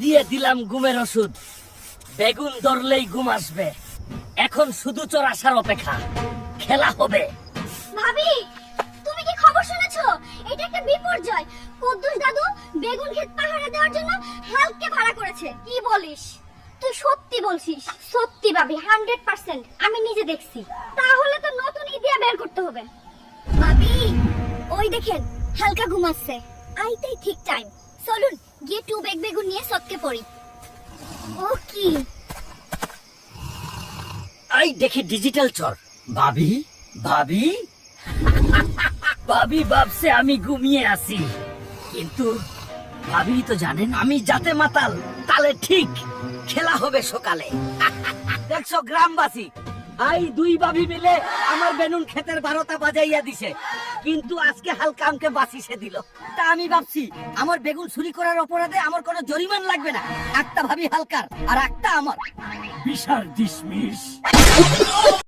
দিয়ে দিলাম ঘুমের ওষুধ, বেগুন ধরলেই ঘুম আসবে। এখন শুধু চোর আসার অপেক্ষা, খেলা হবে। ভাবি, তুমি কি খবর শুনেছো? এটা একটা বিপর্যয়। কুদ্দুস দাদু বেগুন ক্ষেত পাহারা দেওয়ার জন্য হালকে ভাড়া করেছে। কি বলিস? তুই সত্যি বলছিস? সত্যি ভাবি, 100%। আমি নিজে দেখছি। তাহলে তো নতুন ইদিয়া বের করতে হবে। ভাবি, ওই দেখেন হালকা ঘুমাচ্ছে। আইতেই ঠিক টাইম। চলুন গিয়ে 2 ব্যাগ বেগুন নিয়ে সৎকে পড়ি। ও কি? এই দেখি ডিজিটাল চোর। ভাবি ভাবি ভাবি ভাবছে আমি ঘুমিয়ে আছি, কিন্তু ভাবি তো জানেন আমি যাতে মাতাল তালে ঠিক খেলা হবে সকালে। দেখছো গ্রামবাসী, এই দুই ভাবি মিলে আমার বেনুন ক্ষেতের 12টা বাজাইয়া দিছে, কিন্তু আজকে হালকা আমাকে বাঁচিয়ে দিল। তা আমি ভাবছি আমার বেগুন চুরি করার অপরাধে আমার কোনো জরিমানা লাগবে না। একটা ভাবি হালকার আর একটা আমার, বিশাল ডিসমিস।